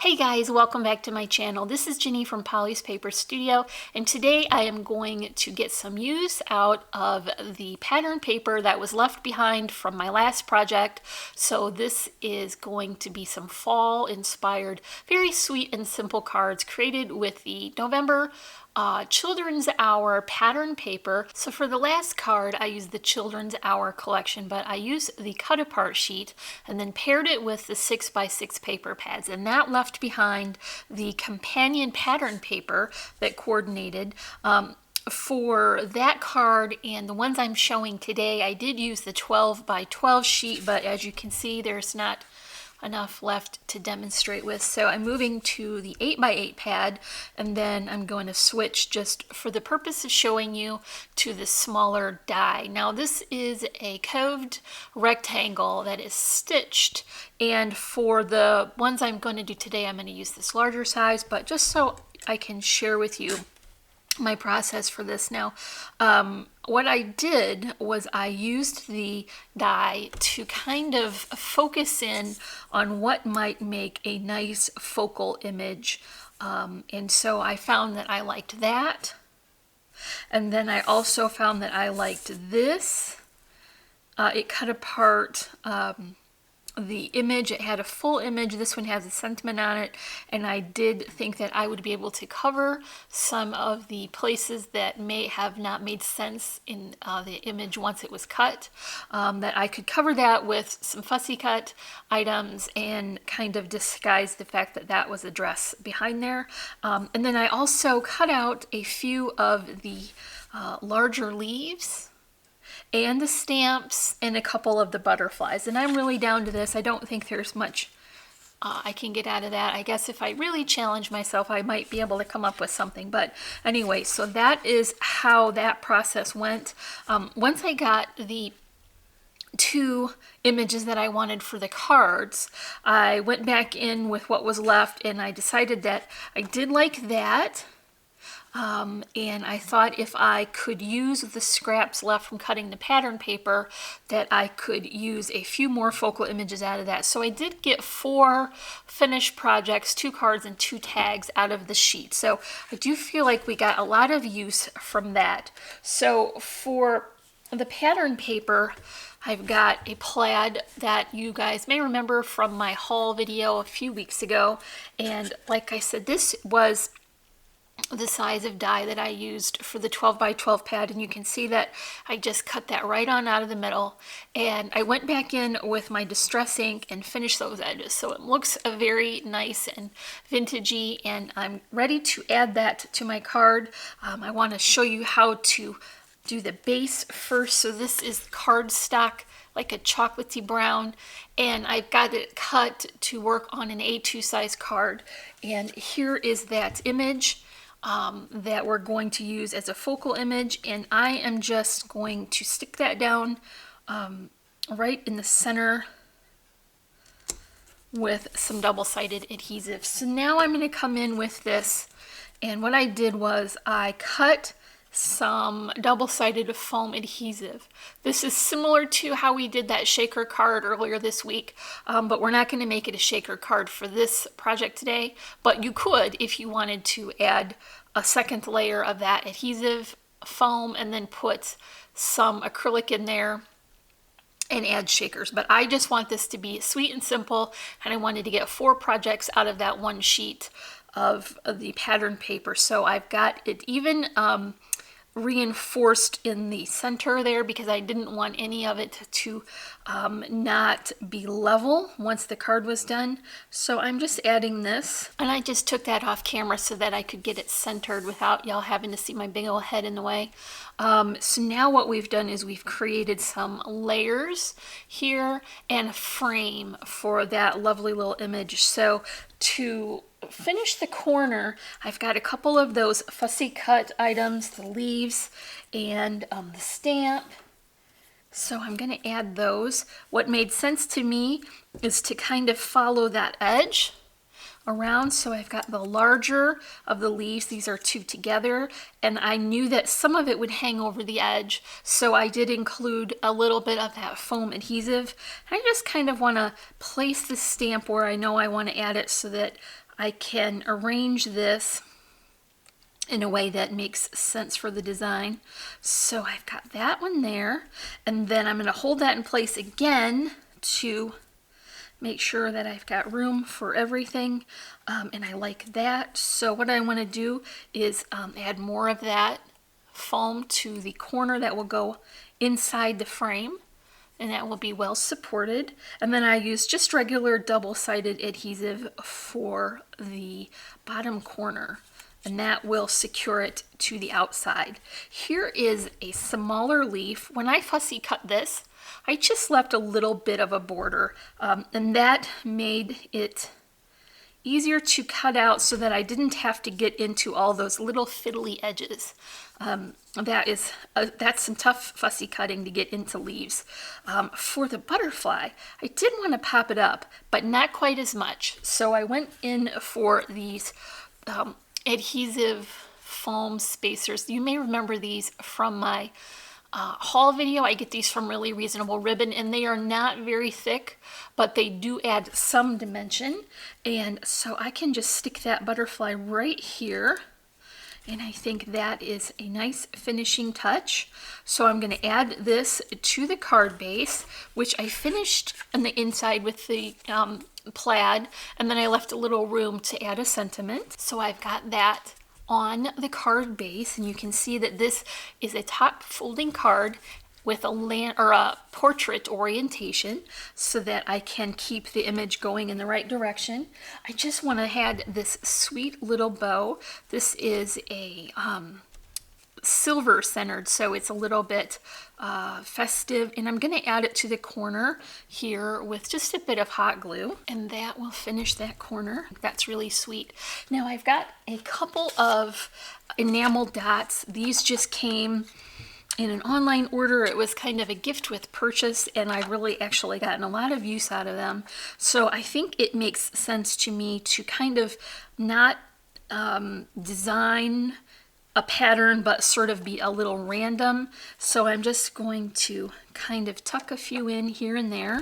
Hey guys, welcome back to my channel. This is Jenny from Polly's Paper Studio, and today I am going to get some use out of the pattern paper that was left behind from my last project. So this is going to be some fall inspired, very sweet and simple cards created with the November Children's Hour pattern paper. So for the last card, I used the Children's Hour collection, but I used the cut apart sheet and then paired it with the 6x6 paper pads, and that left behind the companion pattern paper that coordinated. For that card and the ones I'm showing today, I did use the 12x12 sheet, but as you can see, there's not enough left to demonstrate with. So I'm moving to the 8x8 pad, and then I'm going to switch, just for the purpose of showing you, to the smaller die. Now this is a coved rectangle that is stitched, and for the ones I'm going to do today, I'm going to use this larger size, but just so I can share with you my process for this now. What I did was I used the die to kind of focus in on what might make a nice focal image. And so I found that I liked that. And then I also found that I liked this. It cut apart the image. It had a full image. This one has a sentiment on it, and I did think that I would be able to cover some of the places that may have not made sense in the image once it was cut, that I could cover that with some fussy cut items and kind of disguise the fact that that was a dress behind there. And then I also cut out a few of the larger leaves and the stamps and a couple of the butterflies. And I'm really down to this. I don't think there's much I can get out of that. I guess if I really challenge myself, I might be able to come up with something. But anyway, so that is how that process went. Once I got the two images that I wanted for the cards, I went back in with what was left, and I decided that I did like that. And I thought if I could use the scraps left from cutting the pattern paper, that I could use a few more focal images out of that. So I did get 4 finished projects, 2 cards and 2 tags out of the sheet. So I do feel like we got a lot of use from that. So for the pattern paper, I've got a plaid that you guys may remember from my haul video a few weeks ago. And like I said, this was the size of die that I used for the 12x12 pad, and you can see that I just cut that right on out of the middle, and I went back in with my distress ink and finished those edges, so it looks very nice and vintagey, and I'm ready to add that to my card. I want to show you how to do the base first. So this is cardstock, like a chocolatey brown, and I've got it cut to work on an A2 size card, and here is that image that we're going to use as a focal image, and I am just going to stick that down right in the center with some double-sided adhesive. So now I'm going to come in with this, and what I did was I cut some double-sided foam adhesive. This is similar to how we did that shaker card earlier this week, but we're not going to make it a shaker card for this project today, but you could if you wanted to add a second layer of that adhesive foam and then put some acrylic in there and add shakers. But I just want this to be sweet and simple, and I wanted to get 4 projects out of that one sheet of the pattern paper. So I've got it even reinforced in the center there because I didn't want any of it to not be level once the card was done. So I'm just adding this, and I just took that off camera so that I could get it centered without y'all having to see my big old head in the way. So now what we've done is we've created some layers here and a frame for that lovely little image. So to finish the corner, I've got a couple of those fussy cut items, the leaves and the stamp. So I'm going to add those. What made sense to me is to kind of follow that edge around. So I've got the larger of the leaves. These are 2 together, and I knew that some of it would hang over the edge, so I did include a little bit of that foam adhesive. I just kind of want to place the stamp where I know I want to add it so that I can arrange this in a way that makes sense for the design. So I've got that one there, and then I'm going to hold that in place again to make sure that I've got room for everything, and I like that. So what I want to do is add more of that foam to the corner that will go inside the frame, and that will be well supported. And then I use just regular double-sided adhesive for the bottom corner, and that will secure it to the outside. Here is a smaller leaf. When I fussy cut this, I just left a little bit of a border, and that made it easier to cut out so that I didn't have to get into all those little fiddly edges. That's some tough fussy cutting to get into leaves. For the butterfly, I did want to pop it up, but not quite as much. So I went in for these adhesive foam spacers. You may remember these from my haul video. I get these from Really Reasonable Ribbon, and they are not very thick, but they do add some dimension. And so I can just stick that butterfly right here, and I think that is a nice finishing touch. So I'm going to add this to the card base, which I finished on the inside with the plaid, and then I left a little room to add a sentiment. So I've got that on the card base, and you can see that this is a top folding card with a portrait orientation so that I can keep the image going in the right direction. I just want to add this sweet little bow. This is a silver centered, so it's a little bit festive, and I'm going to add it to the corner here with just a bit of hot glue, and that will finish that corner. That's really sweet. Now I've got a couple of enamel dots. These just came in an online order. It was kind of a gift with purchase, and I really actually gotten a lot of use out of them. So I think it makes sense to me to kind of not design a pattern, but sort of be a little random. So I'm just going to kind of tuck a few in here and there,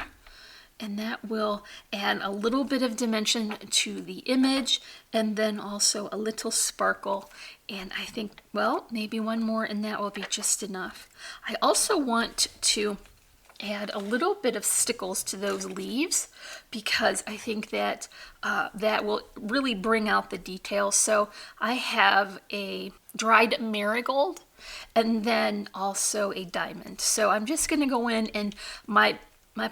and that will add a little bit of dimension to the image, and then also a little sparkle. And I think, well, maybe one more, and that will be just enough. I also want to add a little bit of stickles to those leaves, because I think that that will really bring out the details. So I have a dried marigold and then also a diamond. So I'm just going to go in, and my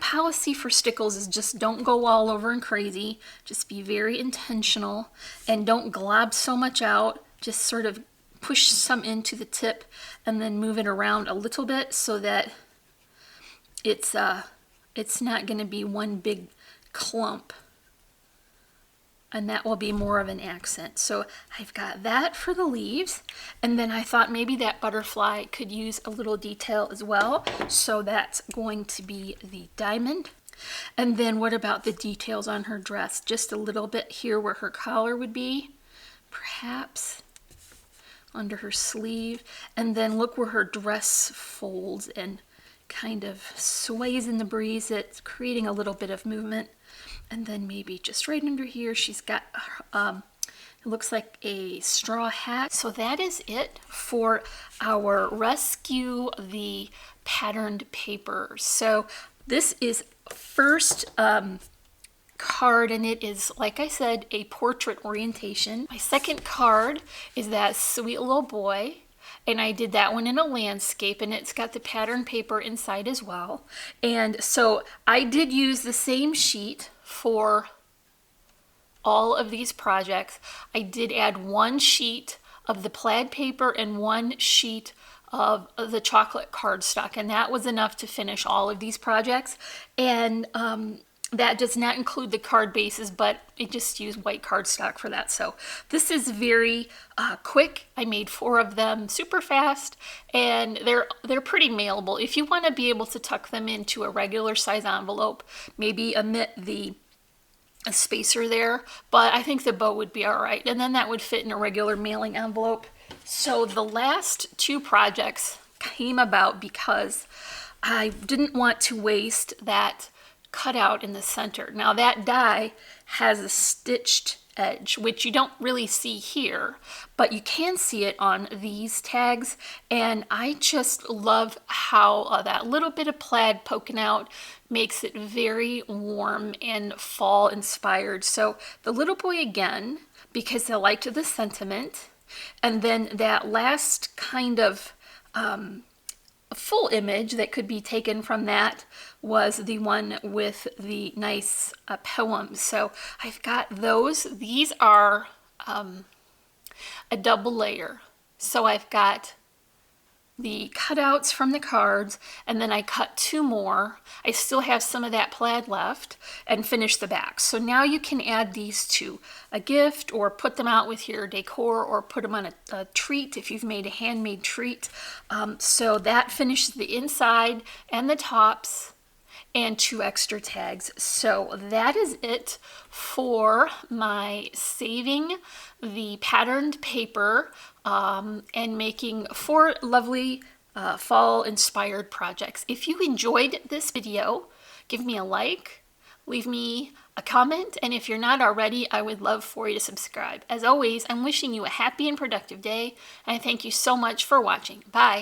policy for stickles is just don't go all over and crazy. Just be very intentional and don't glob so much out. Just sort of push some into the tip and then move it around a little bit so that it's not going to be one big clump, and that will be more of an accent. So I've got that for the leaves, and then I thought maybe that butterfly could use a little detail as well, so that's going to be the diamond. And then what about the details on her dress? Just a little bit here where her collar would be, perhaps under her sleeve, and then look where her dress folds and kind of sways in the breeze. It's creating a little bit of movement. And then maybe just right under here she's got it looks like a straw hat. So that is it for our Rescue the Patterned paper. So this is first card, and it is, like I said, a portrait orientation. My second card is that sweet little boy, and I did that one in a landscape, and it's got the pattern paper inside as well. And so I did use the same sheet for all of these projects. I did add one sheet of the plaid paper and one sheet of the chocolate cardstock, and that was enough to finish all of these projects. And that does not include the card bases, but I just used white cardstock for that. So this is very quick. I made 4 of them super fast, and they're pretty mailable. If you want to be able to tuck them into a regular size envelope, maybe omit the spacer there, but I think the bow would be all right, and then that would fit in a regular mailing envelope. So the last 2 projects came about because I didn't want to waste that cutout in the center. Now that die has a stitched edge, which you don't really see here, but you can see it on these tags. And I just love how that little bit of plaid poking out makes it very warm and fall inspired. So the little boy again, because I liked the sentiment. And then that last kind of full image that could be taken from that was the one with the nice poem. So I've got those. These are a double layer. So I've got the cutouts from the cards, and then I cut 2 more. I still have some of that plaid left, and finish the back. So now you can add these to a gift, or put them out with your decor, or put them on a treat if you've made a handmade treat. So that finishes the inside and the tops, and 2 extra tags. So that is it for my saving the patterned paper and making 4 lovely fall inspired projects. If you enjoyed this video, give me a like, leave me a comment, and if you're not already, I would love for you to subscribe. As always, I'm wishing you a happy and productive day, and I thank you so much for watching. Bye.